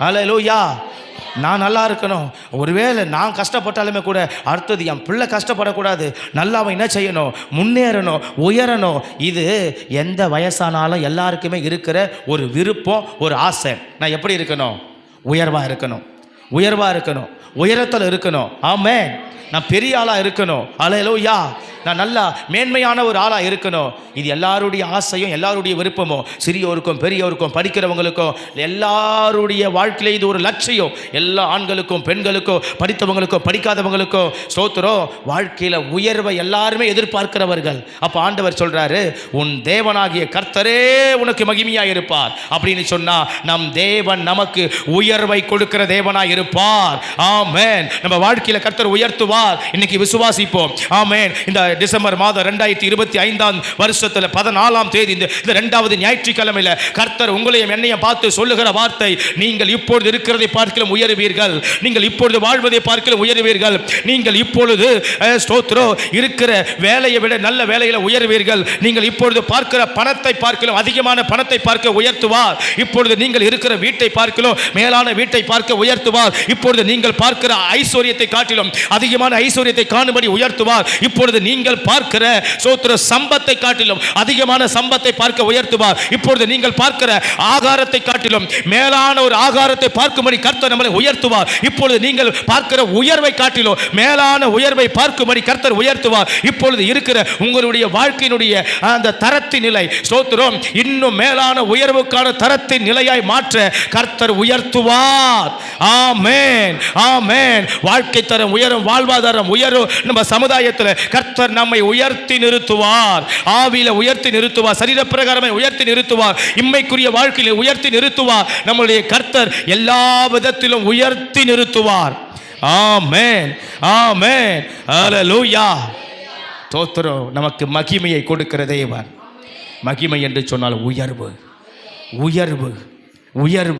அல்லேலூயா. நான் நல்லா இருக்கணும். ஒருவேளை நான் கஷ்டப்பட்டாலுமே கூட அடுத்தது என் பிள்ளை கஷ்டப்படக்கூடாது. நல்லா அவன் என்ன செய்யணும்? முன்னேறணும், உயரணும். இது எந்த வயசானாலும் எல்லாருக்குமே இருக்கிற ஒரு விருப்பம், ஒரு ஆசை. நான் எப்படி இருக்கணும்? உயர்வாக இருக்கணும், உயர்வாக இருக்கணும், உயரத்தில் இருக்கணும். ஆமென். நான் பெரிய ஆளாக இருக்கணும். அல்லேலூயா. நான் நல்லா மேன்மையான ஒரு ஆளாக இருக்கணும். இது எல்லாருடைய ஆசையும் எல்லாருடைய விருப்பமும். சிறியோருக்கும் பெரியோருக்கும் படிக்கிறவங்களுக்கும் எல்லாருடைய வாழ்க்கையில இது ஒரு லட்சியம். எல்லா ஆண்களுக்கும் பெண்களுக்கும் படித்தவங்களுக்கும் படிக்காதவங்களுக்கும் ஸ்தோத்திரம். வாழ்க்கையில் உயர்வை எல்லாருமே எதிர்பார்க்கிறவர்கள். அப்போ ஆண்டவர் சொல்றாரு, உன் தேவனாகிய கர்த்தரே உனக்கு மகிமையாக இருப்பார் அப்படின்னு சொன்னா நம் தேவன் நமக்கு உயர்வை கொடுக்கிற தேவனாய் இருப்பார். ஆமென். நம்ம வாழ்க்கையில் கர்த்தர் உயர்த்துவார். இன்னைக்கு விசுவாசிப்போம். ஆமென். இந்த டிசம்பர் மாதம் 2025 வருஷத்துல 14ஆம் தேதி இந்த 2வது ஞாயிற்றுக்கிழமையில கர்த்தர் உங்களையும் என்னையும் பார்த்து சொல்லுகிற வார்த்தை, நீங்கள் இப்பொழுது இருக்கிறதை பார்க்கலாம் உயருவீர்கள், நீங்கள் இப்பொழுது வாழ்வதை பார்க்கலாம் உயருவீர்கள், நீங்கள் இப்பொழுது ஸ்தோத்திரம் இருக்கிற வேலையை விட நல்ல வேலையில உயருவீர்கள், நீங்கள் இப்பொழுது பார்க்கிற பணத்தை பார்க்கலாம் அதிகமான பணத்தை பார்க்க உயர்த்துவார், இப்பொழுது நீங்கள் இருக்கிற வீட்டை பார்க்கலாம் மேலான வீட்டை பார்க்க உயர்த்துவார், இப்பொழுது நீங்கள் பார்க்கிற ஐஸ்வர்யத்தை காட்டிலும் அதிகமான ஐஸ்வர்யத்தை காணும்படி உயர்த்துவார், இப்பொழுது நீங்கள் பார்க்கிற ஸ்தோத்திர சம்பத்தை காட்டிலும் அதிகமான சம்பத்தை பார்க்க உயர்த்துவார், இப்பொழுது நீங்கள் பார்க்கிற ஆகாரத்தை காட்டிலும் மேலான ஒரு ஆகாரத்தை பார்க்கும்படி கர்த்தர் நம்மளை உயர்த்துவார், இப்பொழுது நீங்கள் பார்க்கிற உயர்வை காட்டிலும் மேலான உயர்வை பார்க்கும்படி கர்த்தர் உயர்த்துவார், இப்பொழுது இருக்கிற உங்களுடைய வாழ்க்கையினுடைய அந்த தரத்தின் நிலை ஸ்தோத்திரம் இன்னும் மேலான உயர்வுக்கான தரத்தின் நிலையாய் மாற்ற கர்த்தர் உயர்த்துவார். ஆமென், ஆமென். வாழ்க்கை தரம் உயரும், வாழ்வாதாரம் உயரும். நம்ம சமுதாயத்தில் கர்த்தர் நம்மை உயர்த்தி நிறுத்துவார், ஆவியில உயர்த்தி நிறுத்துவார், சரீர பிரகாரமே உயர்த்தி நிறுத்துவார், இம்மைக்குரிய வாழ்க்கையில உயர்த்தி நிறுத்துவார். நம்முடைய கர்த்தர் எல்லா விதத்திலும் உயர்த்தி நிறுத்துவார். ஆமென், ஆமென். அல்லேலூயா. ஸ்தோத்திரம். நமக்கு மகிமையை கொடுக்கிற தேவன். மகிமை என்று சொன்னால் உயர்வு, உயர்வு, உயர்வு.